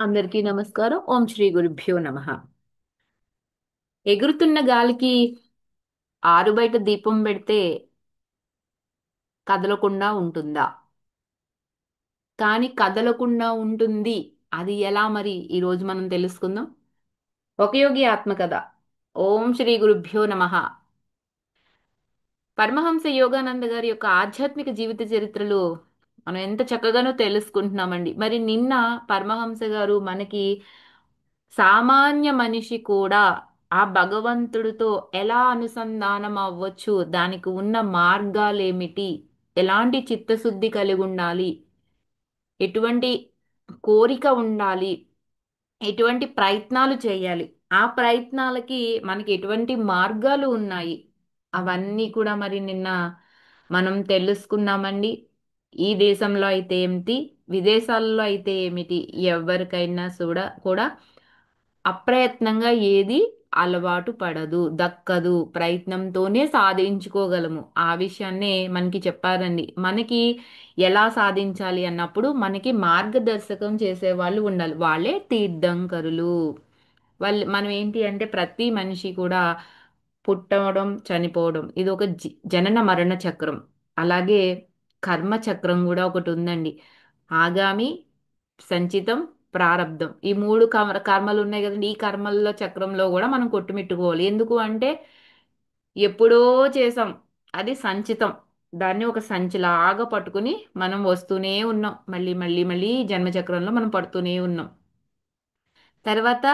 అందరికీ నమస్కారం. ఓం శ్రీ గురుభ్యో నమః. ఎగురుతున్న గాలికి ఆరుబయట దీపం పెడితే కదలకుండా ఉంటుందా? కానీ కదలకుండా ఉంటుంది. అది ఎలా మరి? ఈ రోజు మనం తెలుసుకుందాం. ఒక యోగి ఆత్మకథ. ఓం శ్రీ గురుభ్యో నమః. పరమహంస యోగానంద గారి యొక్క ఆధ్యాత్మిక జీవిత చరిత్రలు మనం ఎంత చక్కగానో తెలుసుకుంటున్నామండి. మరి నిన్న పరమహంస గారు మనకి సామాన్య మనిషి కూడా ఆ భగవంతుడితో ఎలా అనుసంధానం అవ్వచ్చు, దానికి ఉన్న మార్గాలేమిటి, ఎలాంటి చిత్తశుద్ధి కలిగి ఉండాలి, ఎటువంటి కోరిక ఉండాలి, ఎటువంటి ప్రయత్నాలు చేయాలి, ఆ ప్రయత్నాలకి మనకి ఎటువంటి మార్గాలు ఉన్నాయి, అవన్నీ కూడా మరి నిన్న మనం తెలుసుకున్నామండి. ఈ దేశంలో అయితే ఏమిటి, విదేశాల్లో అయితే ఏమిటి, ఎవరికైనా కూడా అప్రయత్నంగా ఏది అలవాటు పడదు, దక్కదు, ప్రయత్నంతోనే సాధించుకోగలము. ఆ విషయాన్నే మనకి చెప్పారండి. మనకి ఎలా సాధించాలి అన్నప్పుడు మనకి మార్గదర్శకం చేసే వాళ్ళు ఉండాలి. వాళ్ళే తీర్థంకరులు. వాళ్ళు మనం ఏంటి అంటే ప్రతి మనిషి కూడా పుట్టడం, చనిపోవడం ఇది ఒక జనన మరణ చక్రం. అలాగే కర్మ చక్రం కూడా ఒకటి ఉందండి. ఆగామి, సంచితం, ప్రారబ్ధం, ఈ మూడు కర్మలు ఉన్నాయి కదండి. ఈ కర్మల్లో చక్రంలో కూడా మనం కొట్టుమిట్టుకోవాలి. ఎందుకు అంటే ఎప్పుడో చేసాం, అది సంచితం. దాన్ని ఒక సంచిలాగా పట్టుకుని మనం వస్తూనే ఉన్నాం. మళ్ళీ మళ్ళీ మళ్ళీ ఈ జన్మచక్రంలో మనం పడుతూనే ఉన్నాం. తర్వాత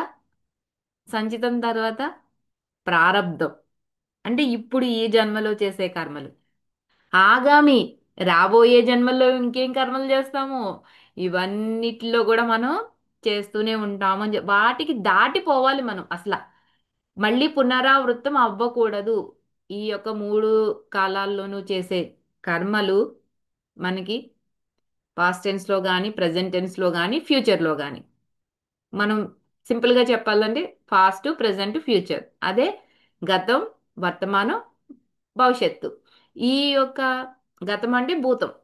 సంచితం తర్వాత ప్రారబ్ధం, అంటే ఇప్పుడు ఈ జన్మలో చేసే కర్మలు. ఆగామి, రాబోయే జన్మల్లో ఇంకేం కర్మలు చేస్తాము, ఇవన్నిటిలో కూడా మనం చేస్తూనే ఉంటాము అని వాటికి దాటిపోవాలి మనం అసలు. మళ్ళీ పునరావృతం అవ్వకూడదు. ఈ యొక్క మూడు కాలాల్లోనూ చేసే కర్మలు మనకి పాస్ట్ టెన్స్లో కానీ, ప్రజెంట్ టెన్స్లో కానీ, ఫ్యూచర్లో కానీ. మనం సింపుల్గా చెప్పాలంటే పాస్ట్, ప్రజెంట్, ఫ్యూచర్. అదే గతం, వర్తమానం, భవిష్యత్తు. ఈ యొక్క గతం అంటే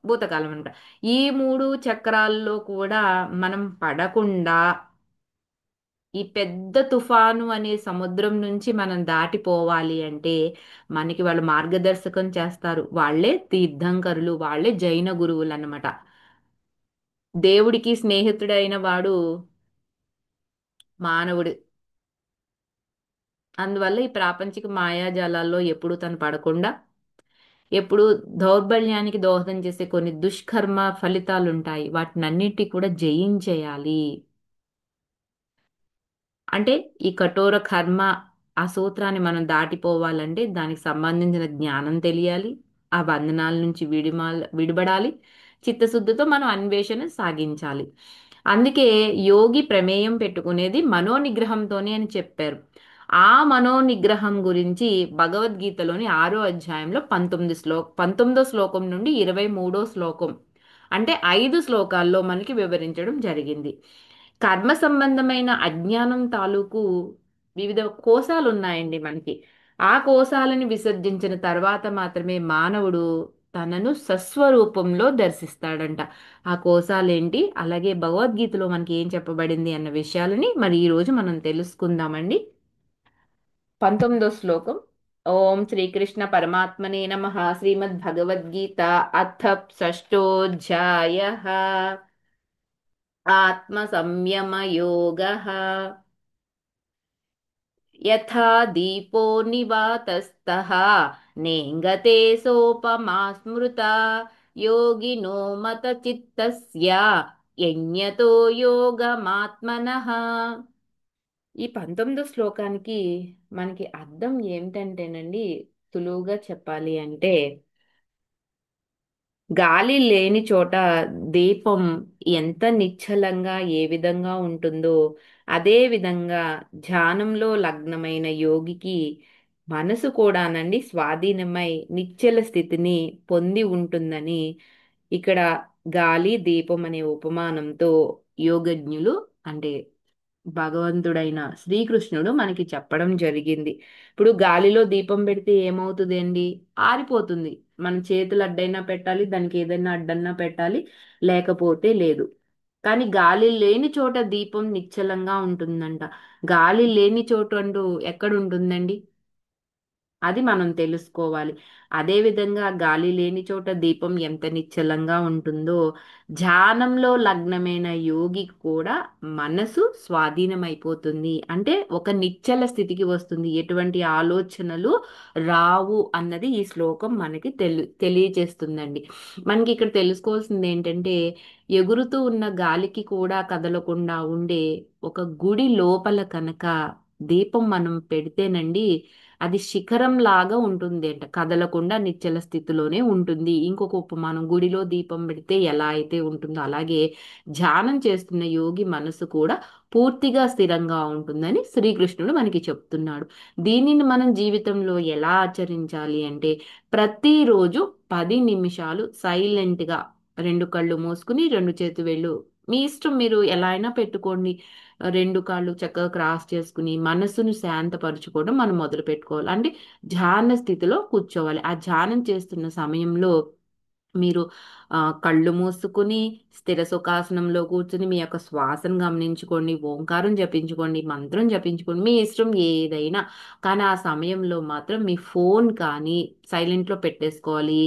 భూతకాలం అనమాట. ఈ మూడు చక్రాల్లో కూడా మనం పడకుండా ఈ పెద్ద తుఫాను అనే సముద్రం నుంచి మనం దాటిపోవాలి అంటే మనకి వాళ్ళు మార్గదర్శకం చేస్తారు. వాళ్ళే తీర్థంకరులు, వాళ్ళే జైన గురువులు అన్నమాట. దేవుడికి స్నేహితుడైన వాడు మానవుడు. అందువల్ల ఈ ప్రాపంచిక మాయాజాలాల్లో ఎప్పుడూ తను పడకుండా, ఎప్పుడు దౌర్బల్యానికి దోహదం చేసే కొన్ని దుష్కర్మ ఫలితాలు ఉంటాయి, వాటినన్నిటి కూడా జయించేయాలి. అంటే ఈ కఠోర కర్మ ఆ సూత్రాన్ని మనం దాటిపోవాలంటే దానికి సంబంధించిన జ్ఞానం తెలియాలి. ఆ బంధనాల నుంచి విడిబడాలి. చిత్తశుద్ధితో మనం అన్వేషణ సాగించాలి. అందుకే యోగి ప్రమేయం పెట్టుకునేది మనోనిగ్రహంతోనే అని చెప్పారు. ఆ మనోనిగ్రహం గురించి భగవద్గీతలోని 6వ అధ్యాయంలో 19వ శ్లోకం నుండి 23వ శ్లోకం, అంటే 5 శ్లోకాల్లో మనకి వివరించడం జరిగింది. కర్మ సంబంధమైన అజ్ఞానం తాలూకు వివిధ కోశాలు ఉన్నాయండి మనకి. ఆ కోశాలను విసర్జించిన తర్వాత మాత్రమే మానవుడు తనను సస్వరూపంలో దర్శిస్తాడంట. ఆ కోశాలేంటి, అలాగే భగవద్గీతలో మనకి ఏం చెప్పబడింది అన్న విషయాలని మరి ఈ రోజు మనం తెలుసుకుందామండి. 19వ శ్లోకం. ఓం శ్రీకృష్ణ పరమాత్మనే నమః. శ్రీమద్ భగవద్గీత అథ షష్ఠోధ్యాయ. ఆత్మ సంయమ యోగ. యథా దీపో నివాతస్థః నేంగతే సోపమా స్మృతా యోగినో మత చిత్తస్య యజ్ఞతో యోగమాత్మనః. ఈ 19వ శ్లోకానికి మనకి అర్థం ఏమిటంటేనండి, సులువుగా చెప్పాలి అంటే గాలి లేని చోట దీపం ఎంత నిశ్చలంగా ఏ విధంగా ఉంటుందో అదే విధంగా ధ్యానంలో లగ్నమైన యోగికి మనసు కూడానండి స్వాధీనమై నిశ్చల స్థితిని పొంది ఉంటుందని ఇక్కడ గాలి దీపం అనే ఉపమానంతో యోగజ్ఞులు, అంటే భగవంతుడైన శ్రీకృష్ణుడు మనకి చెప్పడం జరిగింది. ఇప్పుడు గాలిలో దీపం పెడితే ఏమవుతుంది అండి? ఆరిపోతుంది. మన చేతులు అడ్డైనా పెట్టాలి, దానికి ఏదైనా అడ్డన్నా పెట్టాలి, లేకపోతే లేదు. కానీ గాలి లేని చోట దీపం నిశ్చలంగా ఉంటుందంట. గాలి లేని చోటు అంటూ ఎక్కడ ఉంటుందండి? అది మనం తెలుసుకోవాలి. అదే విధంగా గాలి లేని చోట దీపం ఎంత నిశ్చలంగా ఉంటుందో, ధ్యానంలో లగ్నమైన యోగికి కూడా మనసు స్వాధీనమైపోతుంది. అంటే ఒక నిశ్చల స్థితికి వస్తుంది. ఎటువంటి ఆలోచనలు రావు అన్నది ఈ శ్లోకం మనకి తెలియచేస్తుందండి. మనకి ఇక్కడ తెలుసుకోవాల్సింది ఏంటంటే, ఎగురుతూ ఉన్న గాలికి కూడా కదలకుండా ఉండే ఒక గుడి లోపల కనుక దీపం మనం పెడితేనండి, అది శిఖరం లాగా ఉంటుంది అంట, కదలకుండా నిశ్చల స్థితిలోనే ఉంటుంది. ఇంకొక ఉపమానం, గుడిలో దీపం పెడితే ఎలా అయితే ఉంటుందో అలాగే ధ్యానం చేస్తున్న యోగి మనసు కూడా పూర్తిగా స్థిరంగా ఉంటుందని శ్రీకృష్ణుడు మనకి చెప్తున్నాడు. దీనిని మనం జీవితంలో ఎలా ఆచరించాలి అంటే, ప్రతిరోజు 10 నిమిషాలు సైలెంట్గా రెండు కళ్ళు మూసుకుని రెండు చేతి వేళ్ళు మీ ఇష్టం, మీరు ఎలా అయినా పెట్టుకోండి, రెండు కాళ్ళు చక్కగా క్రాస్ చేసుకుని మనసును శాంతపరచుకోవడం మనం మొదలు పెట్టుకోవాలి. అంటే ధ్యాన స్థితిలో కూర్చోవాలి. ఆ ధ్యానం చేస్తున్న సమయంలో మీరు కళ్ళు మూసుకుని స్థిర సుఖాసనంలో కూర్చుని మీ యొక్క శ్వాసను గమనించుకోండి, ఓంకారం జపించుకోండి, మంత్రం జపించుకోండి, మీ ఇష్టం ఏదైనా. కానీ ఆ సమయంలో మాత్రం మీ ఫోన్ కానీ సైలెంట్లో పెట్టేసుకోవాలి.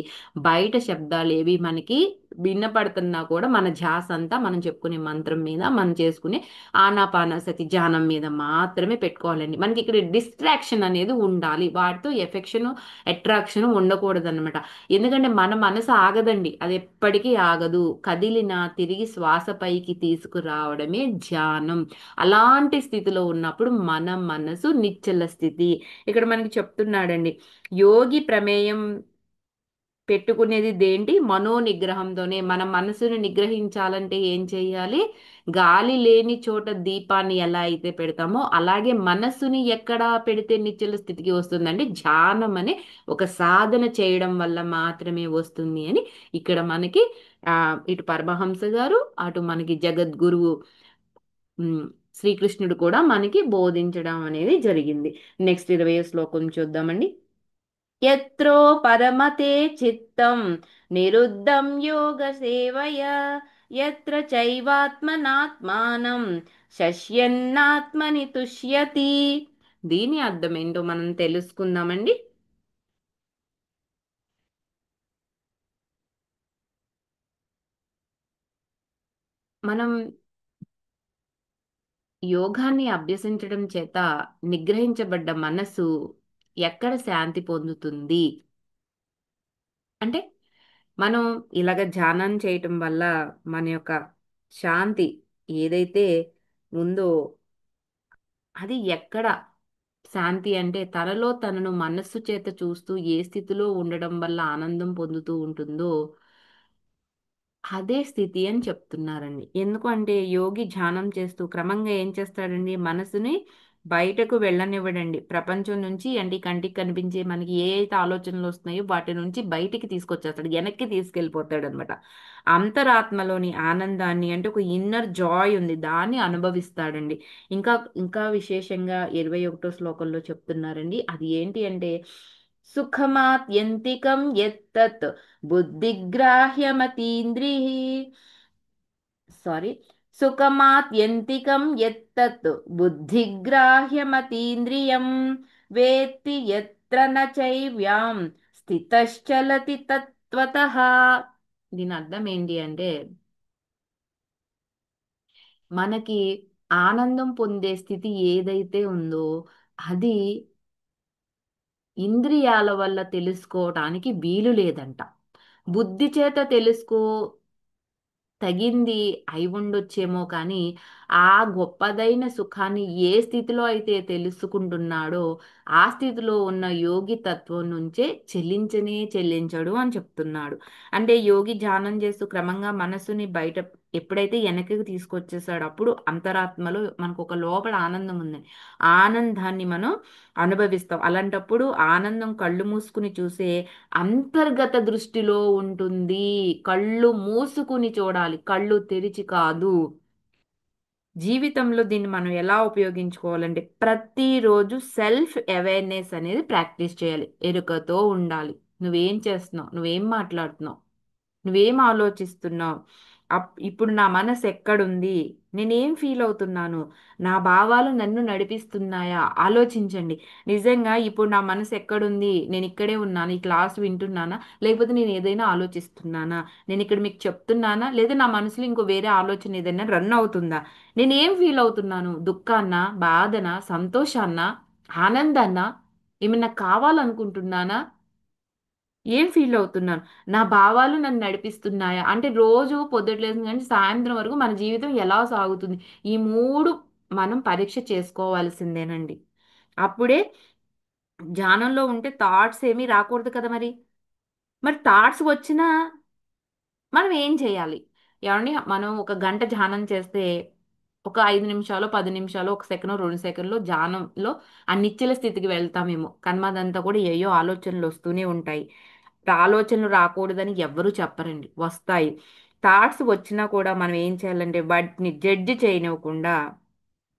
బయట శబ్దాలు ఏవి మనకి వినపడుతున్నా కూడా మన ధ్యాస అంతా మనం చెప్పుకునే మంత్రం మీద, మనం చేసుకునే ఆనాపానసతి ధ్యానం మీద మాత్రమే పెట్టుకోవాలండి. మనకి ఇక్కడ డిస్ట్రాక్షన్ అనేది ఉండాలి, వాటితో ఎఫెక్షన్ అట్రాక్షన్ ఉండకూడదు అనమాట. ఎందుకంటే మన మనసు ఆగదండి, అది ఎప్పటికీ ఆగదు. కదిలిన తిరిగి శ్వాస పైకి తీసుకురావడమే ధ్యానం. అలాంటి స్థితిలో ఉన్నప్పుడు మన మనసు నిశ్చల స్థితి. ఇక్కడ మనకి చెప్తున్నాడండి, యోగి ప్రమేయం పెట్టుకునేది దేంటి? మనో నిగ్రహంతోనే. మన మనసును నిగ్రహించాలంటే ఏం చెయ్యాలి? గాలి లేని చోట దీపాన్ని ఎలా అయితే పెడతామో అలాగే మనసుని ఎక్కడ పెడితే నిశ్చల స్థితికి వస్తుందంటే, ధ్యానం అనే ఒక సాధన చేయడం వల్ల మాత్రమే వస్తుంది అని ఇక్కడ మనకి ఇటు పరమహంస గారు, అటు మనకి జగద్గురువు ఉమ్, శ్రీకృష్ణుడు కూడా మనకి బోధించడం అనేది జరిగింది. నెక్స్ట్ 20వ శ్లోకం చూద్దామండి. యత్రో పరమతే చిత్తం నిరుద్ధం యోగ సేవయా యత్ర చైవాత్మనాత్మానం శశ్యన్నాత్మని తుష్యతి. దీని అర్థం ఏంటో మనం తెలుసుకుందామండి. మనం యోగాన్ని అభ్యసించడం చేత నిగ్రహించబడ్డ మనసు ఎక్కడ శాంతి పొందుతుంది అంటే, మనం ఇలాగ ధ్యానం చేయటం వల్ల మన యొక్క శాంతి ఏదైతే ఉందో, అది ఎక్కడ శాంతి అంటే, తనలో తనను మనస్సు చేత చూస్తూ ఏ స్థితిలో ఉండడం వల్ల ఆనందం పొందుతూ ఉంటుందో అదే స్థితి అని చెప్తున్నారండి. ఎందుకు అంటే, యోగి ధ్యానం చేస్తూ క్రమంగా ఏం చేస్తాడండి, మనసుని బయటకు వెళ్ళనివ్వడండి. ప్రపంచం నుంచి అంటే కంటికి కనిపించే మనకి ఏ అయితే ఆలోచనలు వస్తున్నాయో వాటి నుంచి బయటికి తీసుకొచ్చేస్తాడు, వెనక్కి తీసుకెళ్ళిపోతాడు అనమాట. అంతరాత్మలోని ఆనందాన్ని, అంటే ఒక ఇన్నర్ జాయ్ ఉంది, దాన్ని అనుభవిస్తాడండి. ఇంకా ఇంకా విశేషంగా 21వ శ్లోకంలో చెప్తున్నారండి. అది ఏంటి అంటే, సుఖమాత్యంతికం ఎత్తత్ బుద్ధిగ్రాహ్యమతీంద్రిః, సారీ, సుఖమాత్యంతికం ఎత్తత్ బుద్ధిగ్రాహ్యమతీంద్రియం వేత్తి ఎత్ర న చైవ్యాం స్థితశ్చలతి తత్వతః. దీని అర్థం ఏంటి అంటే, మనకి ఆనందం పొందే స్థితి ఏదైతే ఉందో అది ఇంద్రియాల వల్ల తెలుసుకోవటానికి వీలు లేదంట. బుద్ధి చేత తగింది అయి ఉండొచ్చేమో కానీ, ఆ గొప్పదైన సుఖాన్ని ఏ స్థితిలో అయితే తెలుసుకుంటున్నాడో ఆ స్థితిలో ఉన్న యోగి తత్వం నుంచే చెల్లించడు అని చెప్తున్నాడు. అంటే యోగి ధ్యానం చేస్తూ క్రమంగా మనసుని బయట ఎప్పుడైతే వెనక్కి తీసుకొచ్చేసాడో అప్పుడు అంతరాత్మలో మనకు ఒక లోపల ఆనందం ఉంది, ఆనందాన్ని మనం అనుభవిస్తాం. అలాంటప్పుడు ఆనందం కళ్ళు మూసుకుని చూసే అంతర్గత దృష్టిలో ఉంటుంది. కళ్ళు మూసుకుని చూడాలి, కళ్ళు తెరిచి కాదు. జీవితంలో దీన్ని మనం ఎలా ఉపయోగించుకోవాలంటే, ప్రతిరోజు సెల్ఫ్ అవేర్నెస్ అనేది ప్రాక్టీస్ చేయాలి. ఎరుకతో ఉండాలి. నువ్వేం చేస్తున్నావు, నువ్వేం మాట్లాడుతున్నావు, నువ్వేం ఆలోచిస్తున్నావు, ఇప్పుడు నా మనసు ఎక్కడుంది? నేనేం ఫీల్ అవుతున్నాను? నా భావాలు నన్ను నడిపిస్తున్నాయా? ఆలోచించండి. నిజంగా ఇప్పుడు నా మనసు ఎక్కడుంది? నేను ఇక్కడే ఉన్నాను. ఈ క్లాస్ వింటున్నానా? లేకపోతే నేను ఏదైనా ఆలోచిస్తున్నానా? నేను ఇక్కడ మీకు చెప్తున్నానా? లేదా నా మనసులో ఇంకో వేరే ఆలోచన ఏదైనా రన్ అవుతుందా? నేనేం ఫీల్ అవుతున్నాను? దుఃఖాన్నా? బాధనా? సంతోషాన్నా? ఆనందాన్నా? ఏమన్నా కావాలనుకుంటున్నానా? ఏం ఫీల్ అవుతున్నాను? నా భావాలు నన్ను నడిపిస్తున్నాయా? అంటే రోజు పొద్దుట్లేసిన కానీ సాయంత్రం వరకు మన జీవితం ఎలా సాగుతుంది? ఈ మూడు మనం పరీక్ష చేసుకోవాల్సిందేనండి. అప్పుడే ధ్యానంలో ఉంటే థాట్స్ ఏమీ రాకూడదు కదా మరి. మరి థాట్స్ వచ్చినా మనం ఏం చేయాలి? ఏమండి మనం ఒక గంట ధ్యానం చేస్తే ఒక 5 నిమిషాలు 10 నిమిషాలు 1 సెకను 2 సెకన్లు ధ్యానంలో ఆ నిశ్చల స్థితికి వెళ్తామేమో కానీ మాదంతా కూడా ఏయో ఆలోచనలు వస్తూనే ఉంటాయి. ఆలోచనలు రాకూడదని ఎవ్వరూ చెప్పరండి, వస్తాయి. థాట్స్ వచ్చినా కూడా మనం ఏం చేయాలంటే వాటిని జడ్జి చేయనివ్వకుండా,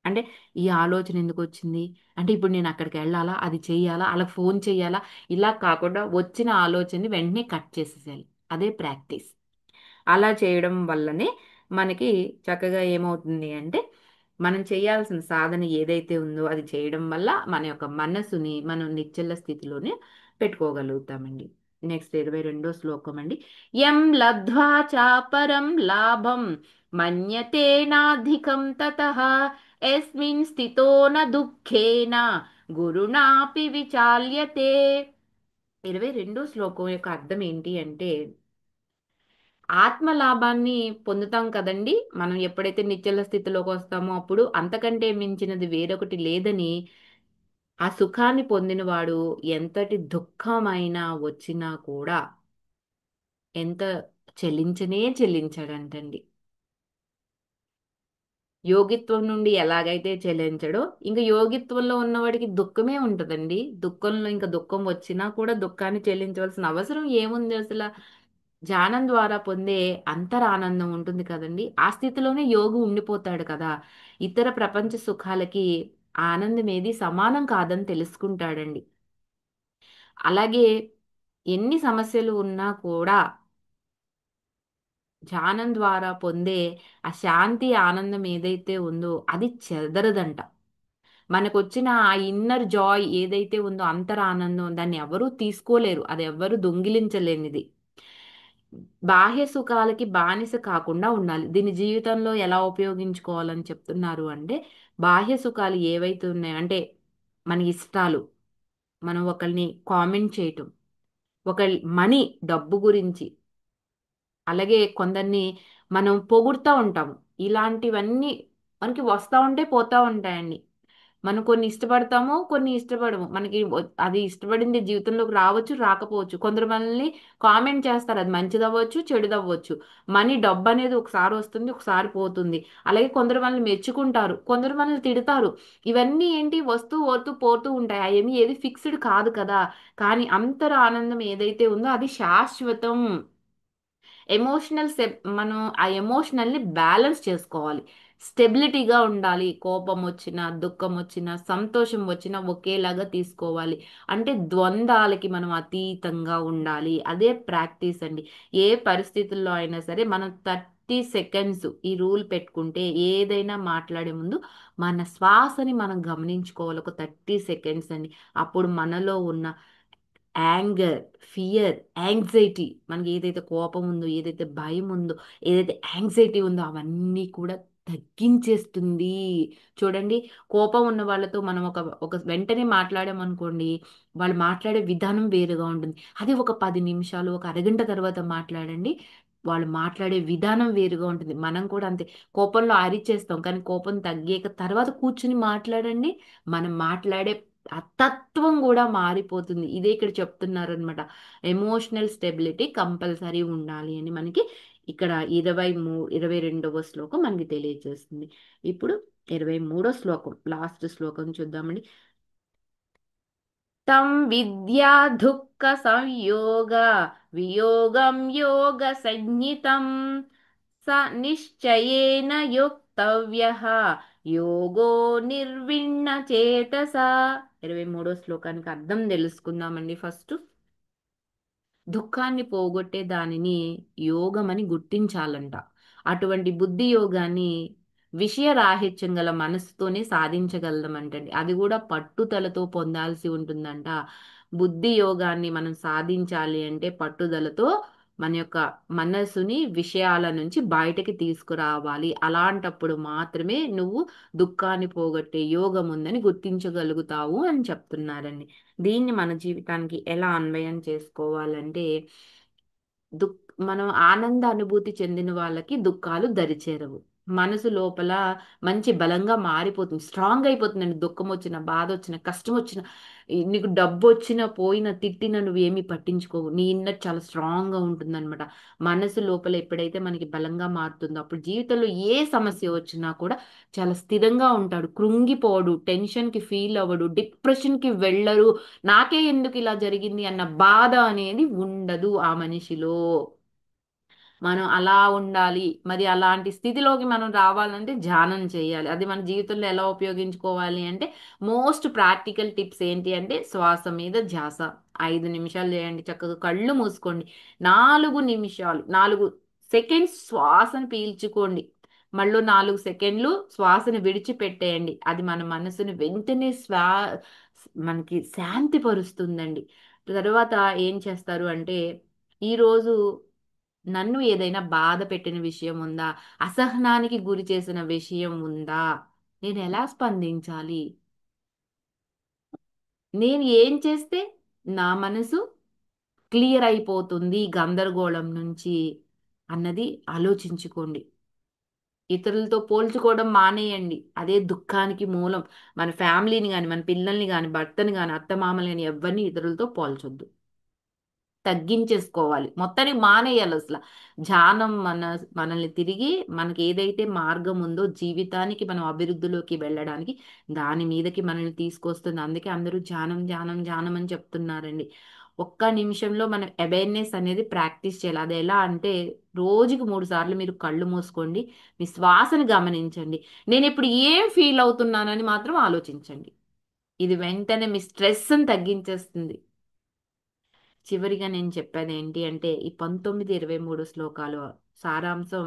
అంటే ఈ ఆలోచన ఎందుకు వచ్చింది, అంటే ఇప్పుడు నేను అక్కడికి వెళ్ళాలా, అది చెయ్యాలా, అలా ఫోన్ చెయ్యాలా, ఇలా కాకుండా వచ్చిన ఆలోచనని వెంటనే కట్ చేసేసేయాలి. అదే ప్రాక్టీస్. అలా చేయడం వల్లనే మనకి చక్కగా ఏమవుతుంది అంటే మనం చేయాల్సిన సాధన ఏదైతే ఉందో అది చేయడం వల్ల మన యొక్క మనస్సుని మనం నిశ్చల స్థితిలోనే పెట్టుకోగలుగుతామండి. నెక్స్ట్ 22వ శ్లోకం అండి. యం లబ్ధ్వా చాపరం లాభం మన్యతే తతః ఎస్మిన్ స్థితో న దుఃఖేన గురుణాపి విచాల్యతే. 22వ శ్లోకం యొక్క అర్థం ఏంటి అంటే, ఆత్మ లాభాన్ని పొందుతాం కదండి మనం ఎప్పుడైతే నిశ్చల స్థితిలోకి వస్తామో అప్పుడు అంతకంటే మించినది వేరొకటి లేదని, ఆ సుఖాన్ని పొందినవాడు ఎంతటి దుఃఖమైనా వచ్చినా కూడా ఎంత చెల్లించడంటండి. యోగిత్వం నుండి ఎలాగైతే చెల్లించడో ఇంకా యోగిత్వంలో ఉన్నవాడికి దుఃఖమే ఉంటదండి. దుఃఖంలో ఇంకా దుఃఖం వచ్చినా కూడా దుఃఖాన్ని చెల్లించవలసిన అవసరం ఏముంది అసలు? ధ్యానం ద్వారా పొందే అంతరానందం ఉంటుంది కదండి, ఆ స్థితిలోనే యోగి ఉండిపోతాడు కదా. ఇతర ప్రపంచ సుఖాలకి ఆ ఆనందం ఏది సమానం కాదని తెలుసుకుంటాడండి. అలాగే ఎన్ని సమస్యలు ఉన్నా కూడా ధ్యానం ద్వారా పొందే ఆ శాంతి ఆనందం ఏదైతే ఉందో అది చెదరదంట. మనకొచ్చిన ఆ ఇన్నర్ జాయ్ ఏదైతే ఉందో అంతర ఆనందం దాన్ని ఎవరూ తీసుకోలేరు, అది ఎవరు దొంగిలించలేనిది. బాహ్య సుఖాలకి బానిస కాకుండా ఉండాలి. దీని జీవితంలో ఎలా ఉపయోగించుకోవాలని చెప్తున్నారు అంటే, బాహ్య సుఖాలు ఏవైతే ఉన్నాయో అంటే మన ఇష్టాలు, మనం ఒకరిని కామెంట్ చేయటం, ఒకరి మనీ, డబ్బు గురించి, అలాగే కొందరిని మనం పొగుడుతూ ఉంటాము. ఇలాంటివన్నీ మనకి వస్తూ ఉంటే పోతూ ఉంటాయండి. మనం కొన్ని ఇష్టపడతాము, కొన్ని ఇష్టపడము. మనకి అది ఇష్టపడింది జీవితంలోకి రావచ్చు, రాకపోవచ్చు. కొందరు మనల్ని కామెంట్ చేస్తారు. అది మంచిదవ్వచ్చు, చెడుదవ్వచ్చు. మనీ, డబ్బు అనేది ఒకసారి వస్తుంది, ఒకసారి పోతుంది. అలాగే కొందరు మనల్ని మెచ్చుకుంటారు, కొందరు మనల్ని తిడతారు. ఇవన్నీ ఏంటి, వస్తూ పోతూ పోతూ ఉంటాయి. అవేమి ఏది ఫిక్స్డ్ కాదు కదా. కానీ అంతర ఆనందం ఏదైతే ఉందో అది శాశ్వతం. మనం ఆ ఎమోషనల్ని బ్యాలెన్స్ చేసుకోవాలి. స్టెబిలిటీగా ఉండాలి. కోపం వచ్చినా, దుఃఖం వచ్చినా, సంతోషం వచ్చినా ఒకేలాగా తీసుకోవాలి. అంటే ద్వంద్వాలకి మనం అతీతంగా ఉండాలి. అదే ప్రాక్టీస్ అండి. ఏ పరిస్థితుల్లో అయినా సరే మనం 30 సెకండ్స్ ఈ రూల్ పెట్టుకుంటే, ఏదైనా మాట్లాడే ముందు మన శ్వాసని మనం గమనించుకోవాలి. ఒక 30 సెకండ్స్ అండి. అప్పుడు మనలో ఉన్న యాంగర్, ఫియర్, యాంగ్జైటీ, మనకి ఏదైతే కోపం ఉందో, ఏదైతే భయం ఉందో, ఏదైతే యాంగ్జైటీ ఉందో అవన్నీ కూడా తగ్గించేస్తుంది. చూడండి, కోపం ఉన్న వాళ్ళతో మనం ఒక ఒక వెంటనే మాట్లాడామనుకోండి, వాళ్ళు మాట్లాడే విధానం వేరుగా ఉంటుంది. అది ఒక 10 నిమిషాలు, ఒక అరగంట తర్వాత మాట్లాడండి, వాళ్ళు మాట్లాడే విధానం వేరుగా ఉంటుంది. మనం కూడా అంతే, కోపంలో అరిచేస్తాం కానీ కోపం తగ్గాక తర్వాత కూర్చుని మాట్లాడండి, మనం మాట్లాడే ఆ తత్వం కూడా మారిపోతుంది. ఇదే ఇక్కడ చెప్తున్నారనమాట. ఎమోషనల్ స్టెబిలిటీ కంపల్సరీ ఉండాలి అని మనకి ఇక్కడ 22వ శ్లోకం మనకి తెలియజేస్తుంది. ఇప్పుడు 23వ శ్లోకం, లాస్ట్ శ్లోకం చూద్దామండి. తం విద్యా దుఃఖ సంయోగ వియోగం యోగ సంజ్ఞితం స నిశ్చయేన యోక్తవ్యః యోగో నిర్విణ్ణ చేతస. 23వ శ్లోకానికి అర్థం తెలుసుకుందామండి ఫస్ట్. దుఃఖాన్ని పోగొట్టే దానిని యోగం అని గుర్తించాలంట. అటువంటి బుద్ధి యోగాన్ని విషయ రాహిత్యం గల మనసుతోనే సాధించగలమంటండి. అది కూడా పట్టుదలతో పొందాల్సి ఉంటుందంట. బుద్ధి యోగాన్ని మనం సాధించాలి అంటే పట్టుదలతో మన యొక్క మనసుని విషయాల నుంచి బయటకి తీసుకురావాలి. అలాంటప్పుడు మాత్రమే నువ్వు దుఃఖాన్ని పోగొట్టే యోగం ఉందని గుర్తించగలుగుతావు అని చెప్తున్నారండి. దీన్ని మన జీవితానికి ఎలా అన్వయం చేసుకోవాలంటే, దుఃఖ మనం ఆనంద అనుభూతి చెందిన వాళ్ళకి దుఃఖాలు దరిచేరవు. మనసు లోపల మంచి బలంగా మారిపోతుంది, స్ట్రాంగ్ అయిపోతుందండి. దుఃఖం వచ్చిన, బాధ వచ్చిన, కష్టం వచ్చిన, నీకు డబ్బు వచ్చిన, పోయిన, తిట్టిన నువ్వేమీ పట్టించుకోవు. నీ ఇన్నర్ చాలా స్ట్రాంగ్ గా ఉంటుందన్నమాట. మనసు లోపల ఎప్పుడైతే మనకి బలంగా మారుతుందో అప్పుడు జీవితంలో ఏ సమస్య వచ్చినా కూడా చాలా స్థిరంగా ఉంటాడు, కృంగిపోడు, టెన్షన్ కి ఫీల్ అవ్వడు, డిప్రెషన్ కి వెళ్ళరు. నాకే ఎందుకు ఇలా జరిగింది అన్న బాధ అనేది ఉండదు ఆ మనిషిలో. మనం అలా ఉండాలి. మరి అలాంటి స్థితిలోకి మనం రావాలంటే ధ్యానం చేయాలి. అది మన జీవితంలో ఎలా ఉపయోగించుకోవాలి అంటే, మోస్ట్ ప్రాక్టికల్ టిప్స్ ఏంటి అంటే శ్వాస మీద ధ్యాస. 5 నిమిషాలు చేయండి, చక్కగా కళ్ళు మూసుకోండి. 4 నిమిషాలు, 4 సెకండ్స్ శ్వాసను పీల్చుకోండి. మళ్ళీ 4 సెకండ్లు శ్వాసను విడిచిపెట్టేయండి. అది మన మనసుని వెంటనే మనకి శాంతి పరుస్తుందండి. తర్వాత ఏం చేస్తారు అంటే, ఈరోజు నన్ను ఏదైనా బాధ పెట్టిన విషయం ఉందా? అసహనానికి గురి చేసిన విషయం ఉందా? నేను ఎలా స్పందించాలి? నేను ఏం చేస్తే నా మనసు క్లియర్ అయిపోతుంది గందరగోళం నుంచి అన్నది ఆలోచించుకోండి. ఇతరులతో పోల్చుకోవడం మానేయండి. అదే దుఃఖానికి మూలం. మన ఫ్యామిలీని గాని, మన పిల్లల్ని గాని, భర్తని గాని, అత్తమామల్ని గాని ఎవ్వరిని ఇతరులతో పోల్చొద్దు. తగ్గించేసుకోవాలి, మొత్తానికి మానేయాలి అసలు. ధ్యానం మనల్ని తిరిగి మనకి ఏదైతే మార్గం ఉందో జీవితానికి మనం అభివృద్ధిలోకి వెళ్ళడానికి, దాని మీదకి మనల్ని తీసుకొస్తుంది. అందుకే అందరూ ధ్యానం ధ్యానం ధ్యానం అని చెప్తున్నారండి. ఒక్క నిమిషంలో మనం అవేర్నెస్ అనేది ప్రాక్టీస్ చేయాలి. అది ఎలా అంటే, రోజుకి 3 సార్లు మీరు కళ్ళు మూసుకోండి, మీ శ్వాసను గమనించండి. నేను ఇప్పుడు ఏం ఫీల్ అవుతున్నానని మాత్రం ఆలోచించండి. ఇది వెంటనే మీ స్ట్రెస్ని తగ్గించేస్తుంది. చివరిగా నేను చెప్పేది ఏంటి అంటే, ఈ 19, 23 శ్లోకాలు సారాంశం: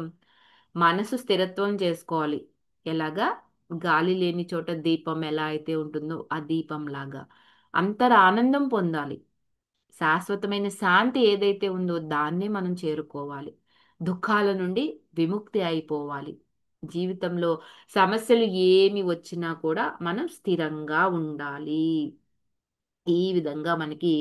మనసు స్థిరత్వం చేసుకోవాలి. ఎలాగా? గాలి లేని చోట దీపం ఎలా అయితే ఉంటుందో ఆ దీపం లాగా అంతర ఆనందం పొందాలి. శాశ్వతమైన శాంతి ఏదైతే ఉందో దాన్నే మనం చేరుకోవాలి. దుఃఖాల నుండి విముక్తి అయిపోవాలి. జీవితంలో సమస్యలు ఏమి వచ్చినా కూడా మనం స్థిరంగా ఉండాలి. ఈ విధంగా మనకి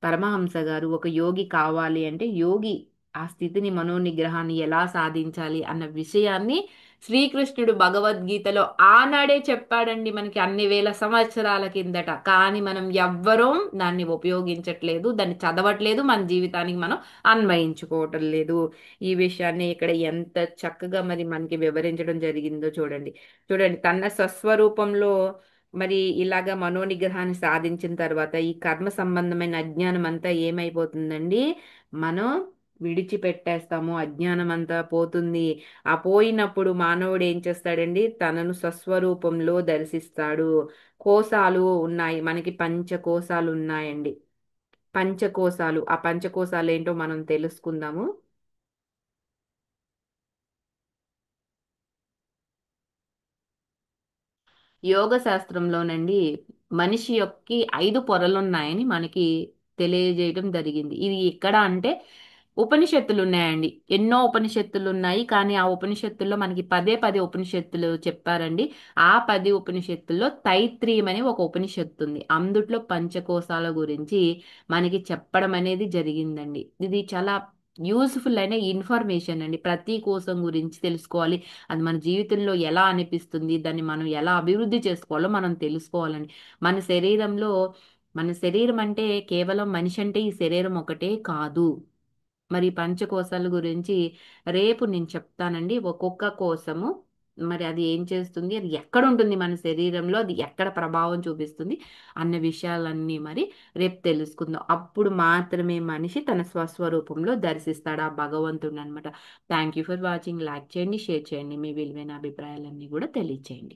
పరమహంస గారు ఒక యోగి కావాలి అంటే, యోగి ఆ స్థితిని, మనోనిగ్రహాన్ని ఎలా సాధించాలి అన్న విషయాన్ని శ్రీకృష్ణుడు భగవద్గీతలో ఆనాడే చెప్పాడండి మనకి, అన్ని వేల సంవత్సరాల కిందట. కానీ మనం ఎవ్వరం దాన్ని ఉపయోగించట్లేదు, దాన్ని చదవట్లేదు, మన జీవితానికి మనం అన్వయించుకోవటం లేదు. ఈ విషయాన్ని ఇక్కడ ఎంత చక్కగా మరి మనకి వివరించడం జరిగిందో చూడండి. చూడండి, తన స్వస్వరూపంలో మరి ఇలాగా మనోనిగ్రహాన్ని సాధించిన తర్వాత ఈ కర్మ సంబంధమైన అజ్ఞానం అంతా ఏమైపోతుందండి? మనం విడిచిపెట్టేస్తాము, అజ్ఞానం అంతా పోతుంది. ఆ పోయినప్పుడు మానవుడు ఏం చేస్తాడండి? తనను స్వస్వరూపంలో దర్శిస్తాడు. కోశాలు ఉన్నాయి మనకి, పంచకోశాలు ఉన్నాయండి. పంచకోశాలు, ఆ పంచకోశాలు ఏంటో మనం తెలుసుకుందాము. యోగ శాస్త్రంలోనండి మనిషి యొక్క 5 పొరలు ఉన్నాయని మనకి తెలియజేయడం జరిగింది. ఇది ఎక్కడ అంటే, ఉపనిషత్తులు ఉన్నాయండి. ఎన్నో ఉపనిషత్తులు ఉన్నాయి, కానీ ఆ ఉపనిషత్తుల్లో మనకి పదే ఉపనిషత్తులు చెప్పారండి. ఆ 10 ఉపనిషత్తుల్లో తైత్రీయం అని ఒక ఉపనిషత్తు ఉంది. అందుట్లో పంచకోశాల గురించి మనకి చెప్పడం అనేది జరిగిందండి. ఇది చాలా యూస్ఫుల్ అయిన ఇన్ఫర్మేషన్ అండి. ప్రతి కోశం గురించి తెలుసుకోవాలి. అది మన జీవితంలో ఎలా అనిపిస్తుంది, దాన్ని మనం ఎలా అభివృద్ధి చేసుకోవాలో మనం తెలుసుకోవాలండి. మన శరీరంలో, మన శరీరం అంటే కేవలం మనిషి అంటే ఈ శరీరం ఒకటే కాదు. మరి పంచకోశాల గురించి రేపు నేను చెప్తానండి. ఒక్కొక్క కోశము మరి అది ఏం చేస్తుంది, అది ఎక్కడ ఉంటుంది మన శరీరంలో, అది ఎక్కడ ప్రభావం చూపిస్తుంది అన్న విషయాలన్నీ మరి రేపు తెలుసుకుందాం. అప్పుడు మాత్రమే మనిషి తన స్వస్వరూపంలో దర్శిస్తాడు ఆ భగవంతుడు అనమాట. Thank you for watching. Like చేయండి, షేర్ చేయండి, మీ విలువైన అభిప్రాయాలన్నీ కూడా తెలియచేయండి.